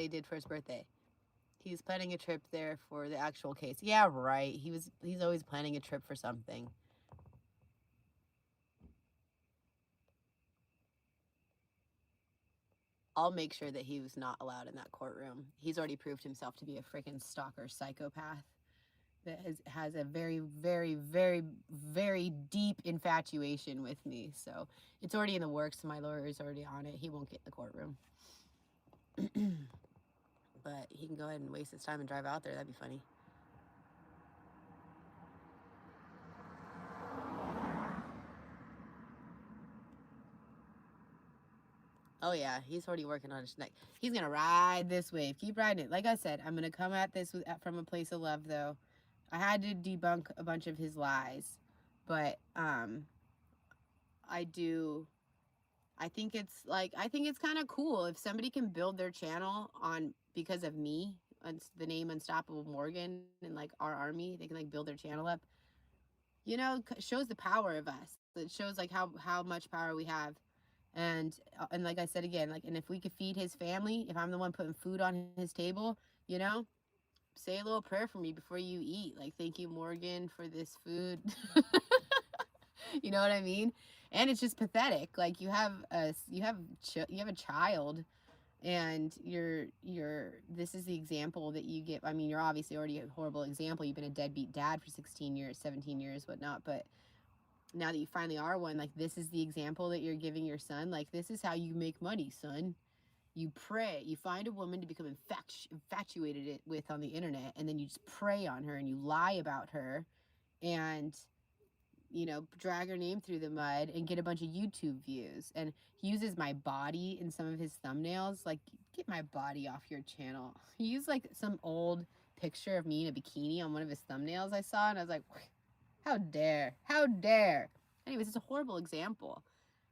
say he did for his birthday? He's planning a trip there for the actual case. Yeah, right. He's always planning a trip for something. I'll make sure that he was not allowed in that courtroom. He's already proved himself to be a freaking stalker psychopath that has a very, very, very, very deep infatuation with me. So it's already in the works. My lawyer is already on it. He won't get in the courtroom. But he can go ahead and waste his time and drive out there. That'd be funny. Oh yeah, he's already working on his neck. He's gonna ride this wave. Keep riding it. Like I said, I'm gonna come at this from a place of love, though. I had to debunk a bunch of his lies, but I do. I think it's kind of cool if somebody can build their channel on because of me, the name Unstoppable Morgan, and like our army. They can like build their channel up. You know, shows the power of us. It shows like how much power we have. And like I said again, like, and if we could feed his family, if I'm the one putting food on his table, you know, say a little prayer for me before you eat. Like, thank you, Morgan, for this food. You know what I mean? And it's just pathetic. Like, you have a child, and this is the example that you get. I mean, you're obviously already a horrible example. You've been a deadbeat dad for 16 years, 17 years, whatnot, but now that you finally are one, like, this is the example that you're giving your son. Like, this is how you make money, son. You pray. You find a woman to become infatuated with on the internet, and then you just prey on her and you lie about her and, you know, drag her name through the mud and get a bunch of YouTube views. And he uses my body in some of his thumbnails. Like, get my body off your channel. He used, like, some old picture of me in a bikini on one of his thumbnails I saw, and I was like, how dare? How dare? Anyways, it's a horrible example.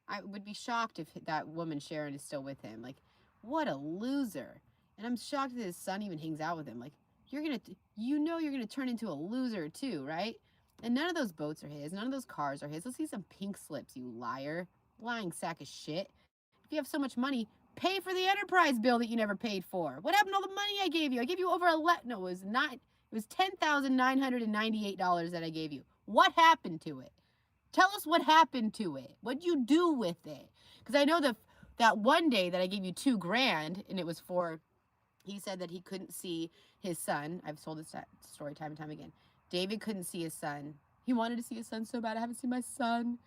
I would be shocked if that woman Sharon is still with him. Like, what a loser. And I'm shocked that his son even hangs out with him. Like, you're going to turn into a loser too, right? And none of those boats are his. None of those cars are his. Let's see some pink slips, you liar. Lying sack of shit. If you have so much money, pay for the enterprise bill that you never paid for. What happened to all the money I gave you? I gave you over no, it was not. It was $10,998 that I gave you. What happened to it? Tell us what happened to it. What'd you do with it? Because I know that one day that I gave you $2,000, and it was for, he said that he couldn't see his son. I've told this story time and time again. David couldn't see his son. He wanted to see his son so bad. I haven't seen my son.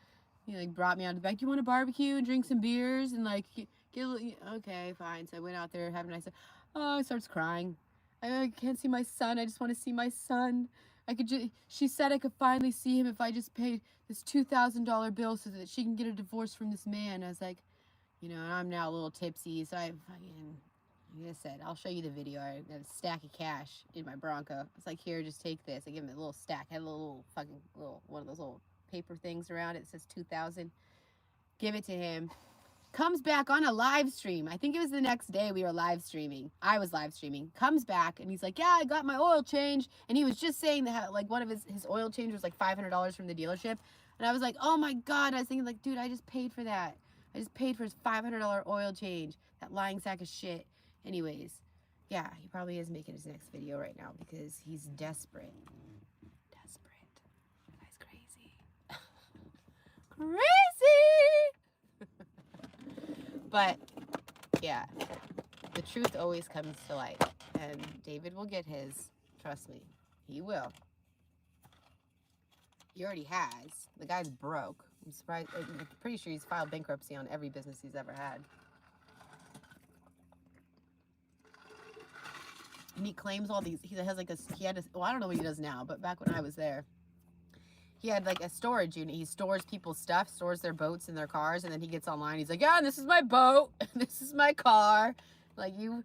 He like brought me out to the back. You want to barbecue and drink some beers and like get a little, okay, fine. So I went out there, having a nice. Oh, he starts crying. I can't see my son. I just want to see my son. She said I could finally see him if I just paid this $2,000 bill so that she can get a divorce from this man. I was like, you know, and I'm now a little tipsy, so like I said, I'll show you the video. I got a stack of cash in my Bronco. It's like, here, just take this. I give him a little stack. I had a little one of those little paper things around it. It says 2,000. Give it to him. Comes back on a live stream. I think it was the next day we were live streaming. I was live streaming. Comes back and he's like, yeah, I got my oil change. And he was just saying that like one of his oil change was like $500 from the dealership. And I was like, oh my God. I was thinking like, dude, I just paid for that. I just paid for his $500 oil change. That lying sack of shit. Anyways, yeah, he probably is making his next video right now because he's desperate. Desperate. That guy's crazy. Crazy! But, yeah, the truth always comes to light. And David will get his. Trust me. He will. He already has. The guy's broke. I'm surprised. I'm pretty sure he's filed bankruptcy on every business he's ever had. And he claims all these. He has like well, I don't know what he does now, but back when I was there, he had like a storage unit. He stores people's stuff, stores their boats and their cars, and then he gets online. He's like, yeah, this is my boat. This is my car. Like, you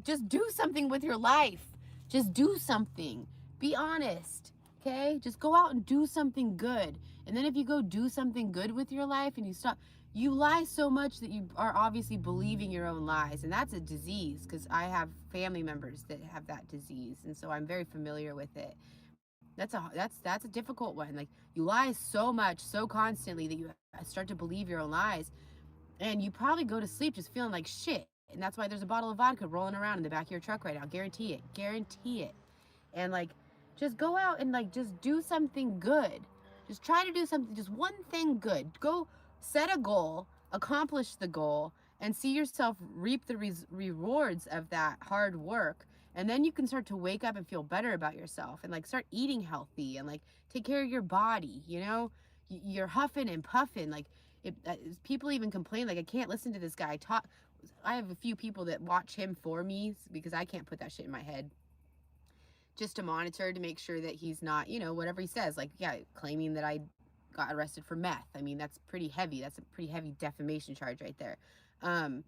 just do something with your life. Just do something. Be honest, okay? Just go out and do something good. And then if you go do something good with your life and you lie so much that you are obviously believing your own lies. And that's a disease because I have family members that have that disease. And so I'm very familiar with it. That's a difficult one. Like, you lie so much, so constantly that you start to believe your own lies, and you probably go to sleep just feeling like shit. And that's why there's a bottle of vodka rolling around in the back of your truck right now. Guarantee it. Guarantee it. And like, just go out and like, just do something good. Just try to do something, just one thing good. Go set a goal, accomplish the goal, and see yourself reap the rewards of that hard work. And then you can start to wake up and feel better about yourself and like start eating healthy and like take care of your body, you know? You're huffing and puffing. Like, people even complain, like, I can't listen to this guy talk. I have a few people that watch him for me because I can't put that shit in my head, just to monitor to make sure that he's not, you know, whatever he says, like, yeah, claiming that I got arrested for meth. I mean, that's pretty heavy. That's a pretty heavy defamation charge right there. And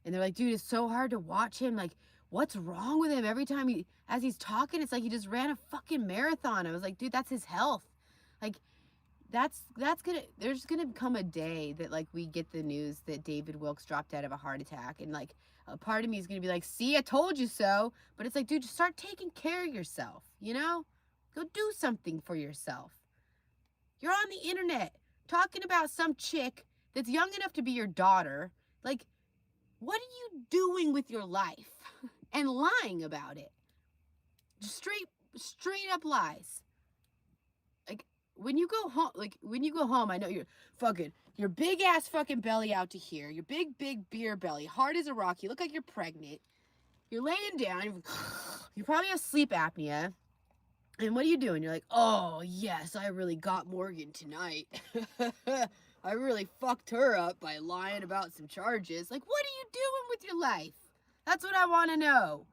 they're like, dude, it's so hard to watch him. Like, what's wrong with him? Every time as he's talking, it's like he just ran a fucking marathon. I was like, dude, that's his health. Like, there's gonna come a day that like we get the news that David Wilks dropped out of a heart attack, and like a part of me is gonna be like, see, I told you so. But it's like, dude, just start taking care of yourself, you know? Go do something for yourself. You're on the internet talking about some chick that's young enough to be your daughter. Like, what are you doing with your life? And lying about it. Just straight up lies. Like, when you go home, I know you're fucking, your big ass fucking belly out to here, your big beer belly, hard as a rock, you look like you're pregnant, you're laying down, you probably have sleep apnea, and what are you doing? You're like, oh yes, I really got Morgan tonight. I really fucked her up by lying about some charges. Like, what are you doing with your life? That's what I want to know.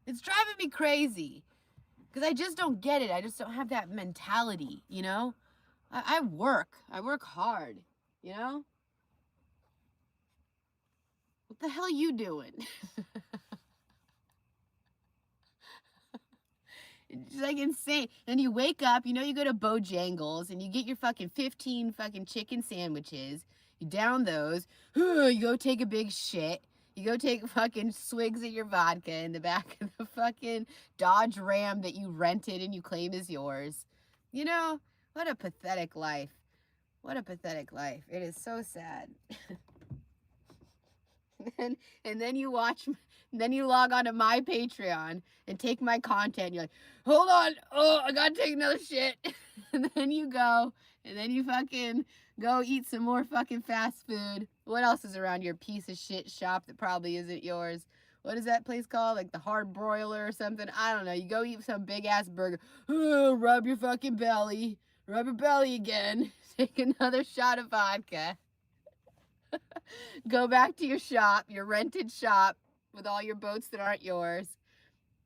It's driving me crazy. Because I just don't get it. I just don't have that mentality, you know? I work hard, you know? What the hell are you doing? It's like insane. And you wake up, you know, you go to Bojangles and you get your fucking 15 fucking chicken sandwiches. You down those. You go take a big shit. You go take fucking swigs of your vodka in the back of the fucking Dodge Ram that you rented and you claim is yours. You know, what a pathetic life. What a pathetic life. It is so sad. and then you watch, then you log on to my Patreon and take my content. You're like, hold on, oh, I gotta take another shit. And then you go, and then you fucking go eat some more fucking fast food. What else is around your piece of shit shop that probably isn't yours? What is that place called? Like the Hard Broiler or something? I don't know. You go eat some big ass burger. Oh, rub your fucking belly. Rub your belly again. Take another shot of vodka. Go back to your shop, your rented shop with all your boats that aren't yours.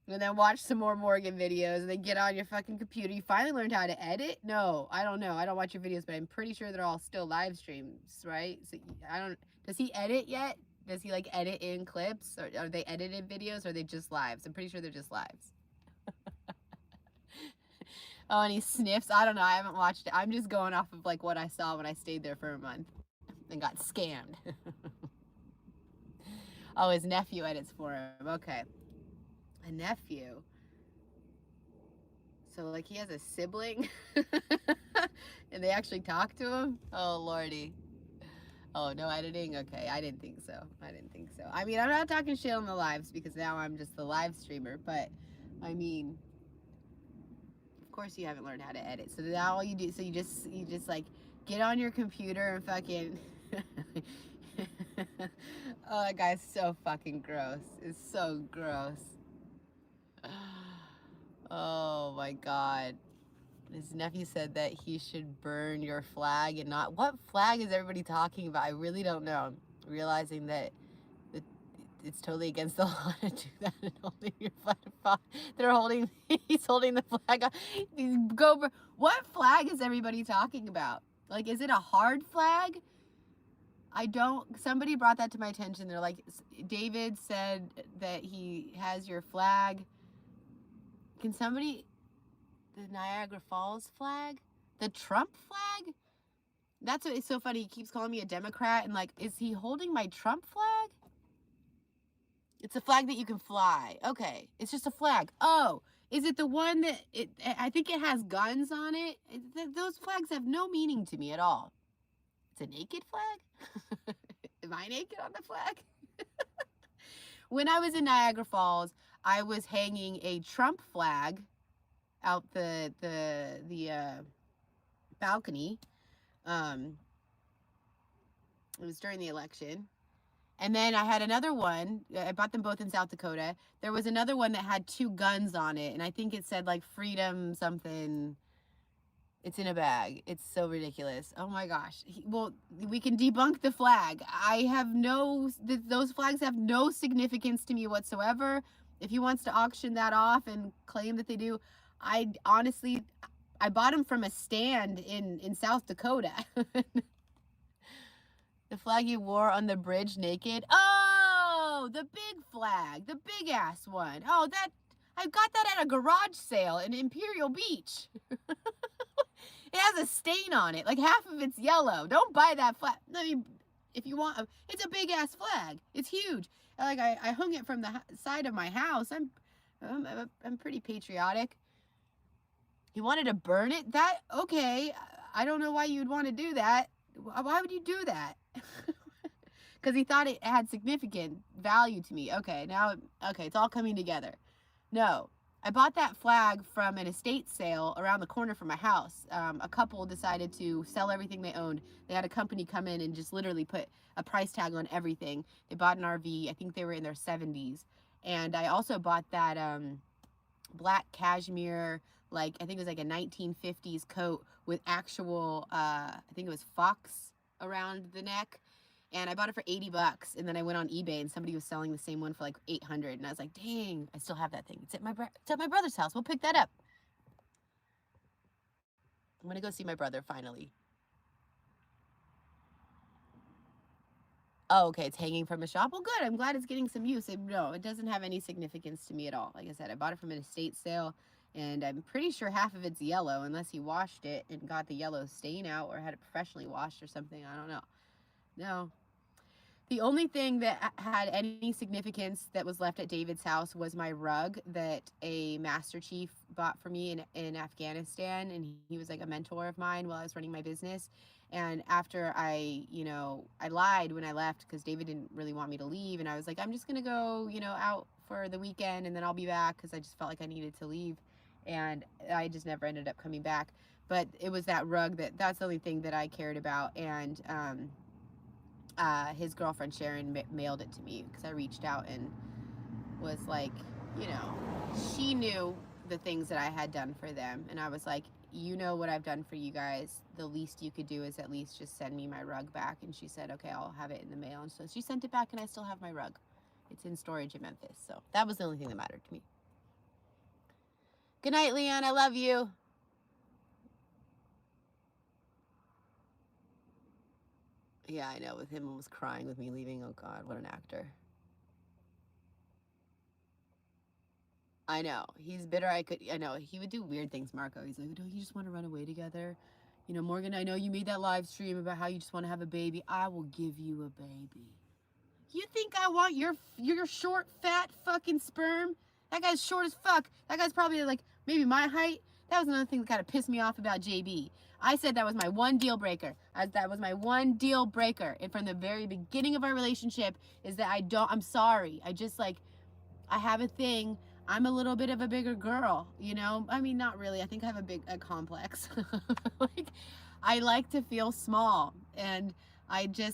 And then watch some more Morgan videos and then get on your fucking computer. You finally learned how to edit? No, I don't know. I don't watch your videos, but I'm pretty sure they're all still live streams, right? So does he edit yet? Does he like edit in clips? Or are they edited videos or are they just lives? I'm pretty sure they're just lives. Oh, and he sniffs. I don't know. I haven't watched it. I'm just going off of like what I saw when I stayed there for a month and got scammed. Oh, his nephew edits for him. Okay. A nephew. So like he has a sibling and they actually talk to him? Oh, Lordy. Oh, no editing? Okay, I didn't think so. I mean, I'm not talking shit on the lives because now I'm just the live streamer, but I mean, of course you haven't learned how to edit. So now all you do, so you just like get on your computer and fucking oh, that guy's so fucking gross. It's so gross. Oh my God. His nephew said that he should burn your flag and not... What flag is everybody talking about? I really don't know. I'm realizing that it's totally against the law to do that and holding your flag. He's holding the flag. What flag is everybody talking about? Like, is it a hard flag? Somebody brought that to my attention. They're like, David said that he has your flag. Can somebody, the Niagara Falls flag? The Trump flag? That's what is so funny. He keeps calling me a Democrat and like, is he holding my Trump flag? It's a flag that you can fly. Okay. It's just a flag. Oh, is it the one that, I think it has guns on it? Those flags have no meaning to me at all. It's a naked flag? Am I naked on the flag? when I was in Niagara Falls, I was hanging a Trump flag out the balcony. Um, it was during the election. And then I had another one. I bought them both in South Dakota. There was another one that had 2 guns on it, and I think it said like freedom something. It's in a bag. It's so ridiculous. Oh my gosh. Well, we can debunk the flag. Those flags have no significance to me whatsoever. If he wants to auction that off and claim that they do, I honestly, I bought them from a stand in South Dakota. The flag you wore on the bridge naked. Oh, the big flag, the big ass one. Oh, I got that at a garage sale in Imperial Beach. It has a stain on it, like half of it's yellow. Don't buy that flag. I mean, if you want, it's a big ass flag. It's huge. Like I hung it from the side of my house. I'm pretty patriotic. He wanted to burn it. That okay? I don't know why you'd want to do that. Why would you do that? Because he thought it had significant value to me. Okay, it's all coming together. No, I bought that flag from an estate sale around the corner from my house. A couple decided to sell everything they owned. They had a company come in and just literally put a price tag on everything. They bought an RV. I think they were in their 70s. And I also bought that black cashmere, like I think it was like a 1950s coat with actual, I think it was fox around the neck. And I bought it for $80, and then I went on eBay, and somebody was selling the same one for like $800, and I was like, "Dang, I still have that thing. It's at my brother's house. We'll pick that up." I'm gonna go see my brother finally. Oh, okay, it's hanging from a shop. Well, good. I'm glad it's getting some use. No, it doesn't have any significance to me at all. Like I said, I bought it from an estate sale, and I'm pretty sure half of it's yellow, unless he washed it and got the yellow stain out, or had it professionally washed or something. I don't know. No. The only thing that had any significance that was left at David's house was my rug that a Master Chief bought for me in Afghanistan. And he was like a mentor of mine while I was running my business. And after I lied when I left because David didn't really want me to leave. And I was like, I'm just going to go, out for the weekend and then I'll be back because I just felt like I needed to leave. And I just never ended up coming back. But it was that rug that's the only thing that I cared about. And, his girlfriend Sharon mailed it to me because I reached out and was like, she knew the things that I had done for them, and I was like, what I've done for you guys. The least you could do is at least just send me my rug back. And she said, okay, I'll have it in the mail. And so she sent it back, and I still have my rug. It's in storage in Memphis. So that was the only thing that mattered to me. Good night, Leon. I love you. Yeah, I know, with him almost crying with me leaving. Oh, God, what an actor. I know. He's bitter. I know. He would do weird things, Marco. He's like, don't you just want to run away together? Morgan, I know you made that live stream about how you just want to have a baby. I will give you a baby. You think I want your short, fat fucking sperm? That guy's short as fuck. That guy's probably like maybe my height. That was another thing that kind of pissed me off about JB. I said that was my one deal breaker. That was my one deal breaker. And from the very beginning of our relationship is that I'm sorry. I have a thing. I'm a little bit of a bigger girl, I mean, not really. I think I have a complex. I like to feel small, and I can't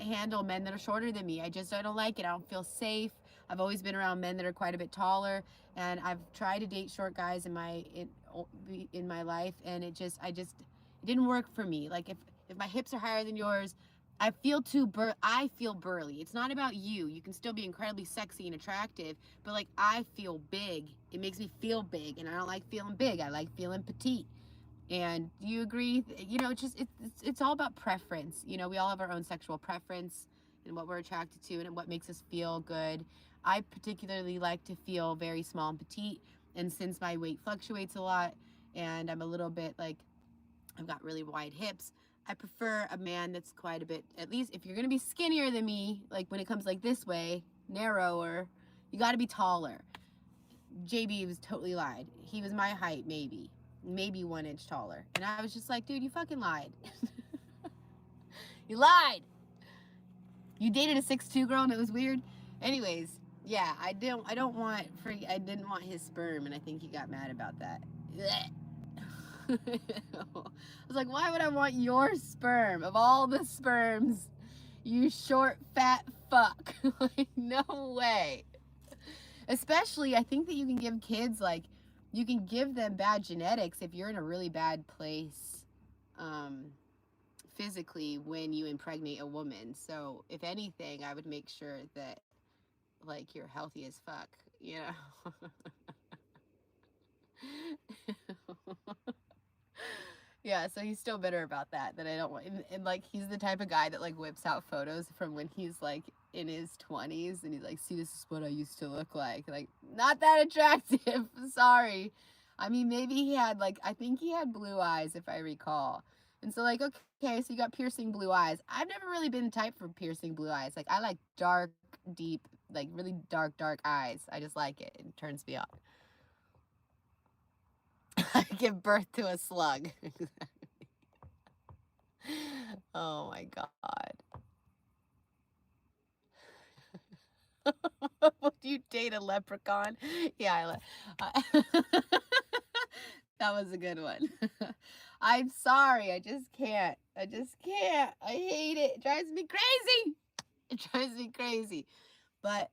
handle men that are shorter than me. I don't like it. I don't feel safe. I've always been around men that are quite a bit taller, and I've tried to date short guys in my life, and it didn't work for me. Like if my hips are higher than yours, I feel burly. It's not about you. You can still be incredibly sexy and attractive, but I feel big. It makes me feel big, and I don't like feeling big. I like feeling petite. And do you agree? It's all about preference. We all have our own sexual preference and what we're attracted to and what makes us feel good. I particularly like to feel very small and petite, and since my weight fluctuates a lot and I'm a little bit I've got really wide hips, I prefer a man that's quite a bit, at least if you're going to be skinnier than me, when it comes this way, narrower, you got to be taller. JB was totally lied. He was my height, maybe 1 inch taller. And I was just like, dude, you fucking lied. You lied. You dated a 6'2" girl and it was weird? Anyways, yeah, I didn't want his sperm, and I think he got mad about that. I was like, why would I want your sperm of all the sperms? You short, fat fuck. Like, no way. Especially, I think that you can give kids, like, you can give them bad genetics if you're in a really bad place physically when you impregnate a woman. So, if anything, I would make sure that, like, you're healthy as fuck, you know? Yeah, so he's still bitter about that. That I don't want, and like he's the type of guy that like whips out photos from when he's like in his 20s, and he's like, "See, this is what I used to look like not that attractive." Sorry. I mean, maybe he had like, I think he had blue eyes if I recall. And so like, okay, so you got piercing blue eyes. I've never really been type for piercing blue eyes. Like, I like dark, deep, like really dark eyes. I just like it. It turns me on. I give birth to a slug. Oh my God. Would you date a leprechaun? Yeah, that was a good one. I'm sorry. I just can't. I just can't. I hate it. It drives me crazy. It drives me crazy. But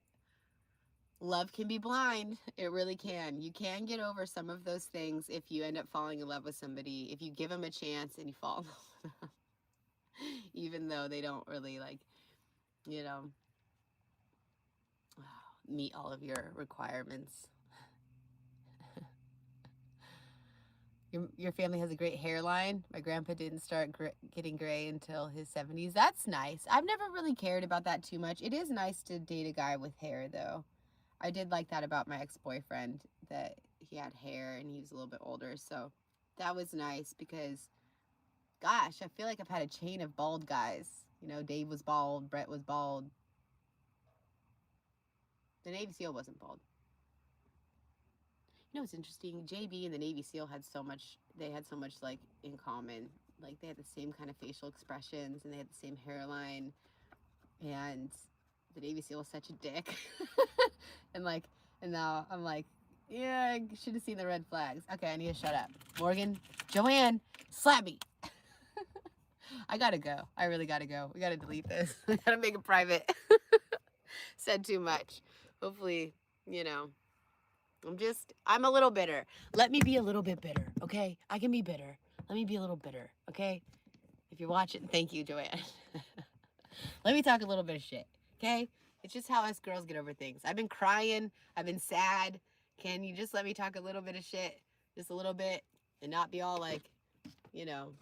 love can be blind. It really can. You can get over some of those things if you end up falling in love with somebody. If you give them a chance and you fall in love with them, even though they don't really, like, you know, meet all of your requirements. Your family has a great hairline. My grandpa didn't start getting gray until his 70s. That's nice. I've never really cared about that too much. It is nice to date a guy with hair, though. I did like that about my ex-boyfriend, that he had hair and he was a little bit older. So that was nice because, gosh, I feel like I've had a chain of bald guys. You know, Dave was bald, Brett was bald. The Navy SEAL wasn't bald. You know what's interesting? JB and the Navy SEAL had so much, like, in common. Like, they had the same kind of facial expressions and they had the same hairline. And the Navy SEAL was such a dick. and like, and now I'm like, yeah, I should have seen the red flags. Okay, I need to shut up. Morgan, Joanne, slap me. I gotta go. I really gotta go. We gotta delete this. I gotta make it private. Said too much. Hopefully, you know, I'm a little bitter. Let me be a little bit bitter, okay? I can be bitter. Let me be a little bitter, okay? If you're watching, thank you, Joanne. Let me talk a little bit of shit, okay? It's just how us girls get over things. I've been crying. I've been sad. Can you just let me talk a little bit of shit? Just a little bit, and not be all like, you know,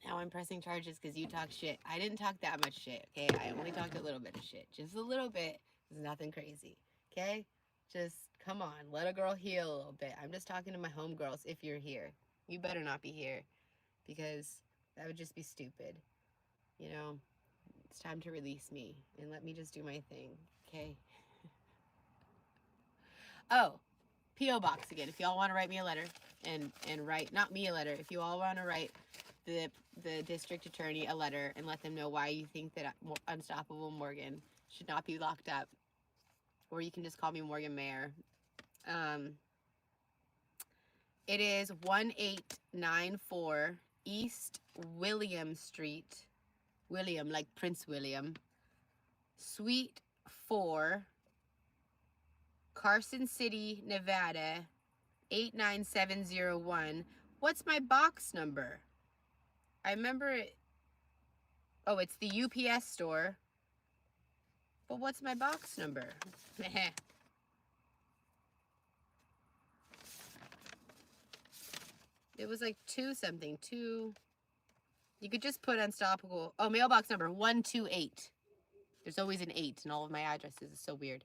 now I'm pressing charges because you talk shit. I didn't talk that much shit, okay? I only talked a little bit of shit. Just a little bit. It's nothing crazy, okay? Just come on, let a girl heal a little bit. I'm just talking to my homegirls. If you're here, you better not be here, because that would just be stupid. You know, it's time to release me and let me just do my thing, okay? Oh, P.O. Box again. If y'all want to write me a letter and write, not me a letter, if you all want to write the district attorney a letter and let them know why you think that Unstoppable Morgan should not be locked up, or you can just call me Morgan Mayer. It is 1894 East William Street, William like Prince William, Suite 4, Carson City, Nevada, 89701. What's my box number? I remember it. Oh, it's the UPS store. But what's my box number? It was like 2 something. 2. You could just put Unstoppable. Oh, mailbox number 128. There's always an 8 in all of my addresses. It's so weird.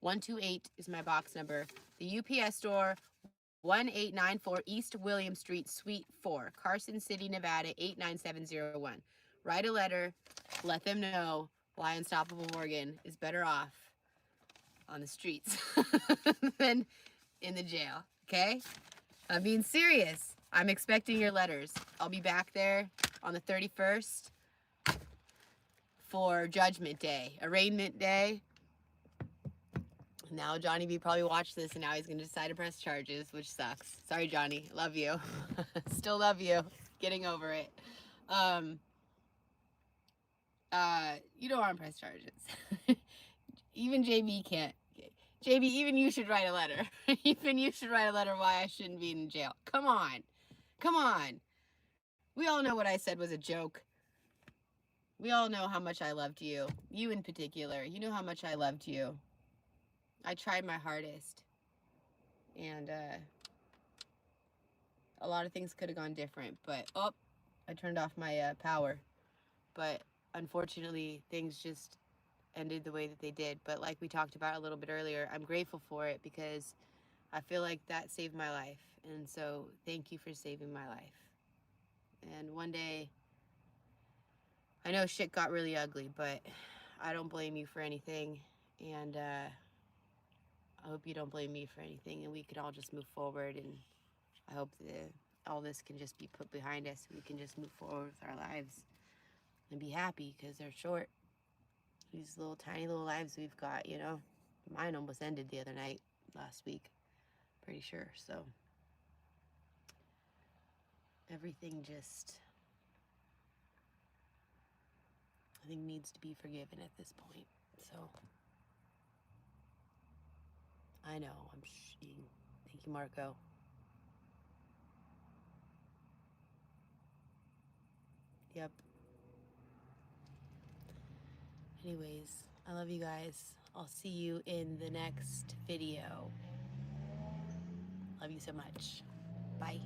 128 is my box number. The UPS store, 1894 East William Street, Suite 4, Carson City, Nevada, 89701. Write a letter. Let them know why Unstoppable Morgan is better off on the streets than in the jail. Okay? I'm being serious. I'm expecting your letters. I'll be back there on the 31st for Judgment Day, arraignment day. Now Johnny B probably watched this and now he's going to decide to press charges, which sucks. Sorry, Johnny. Love you. Still love you. Getting over it. You don't want to press charges. Even JB can't. JB, even you should write a letter. Even you should write a letter why I shouldn't be in jail. Come on. Come on. We all know what I said was a joke. We all know how much I loved you. You in particular. You know how much I loved you. I tried my hardest. And a lot of things could have gone different. But, oh, I turned off my power. But unfortunately, things just ended the way that they did. But like we talked about a little bit earlier, I'm grateful for it because I feel like that saved my life. And so thank you for saving my life. And one day, I know shit got really ugly, but I don't blame you for anything. And I hope you don't blame me for anything. And we could all just move forward. And I hope that all this can just be put behind us. We can just move forward with our lives and be happy because they're short. These little tiny little lives we've got, you know. Mine almost ended the other night, last week. Pretty sure. So everything just, I think, needs to be forgiven at this point. So I know I'm shitting. Thank you, Marco. Yep. Anyways, I love you guys. I'll see you in the next video. Love you so much. Bye.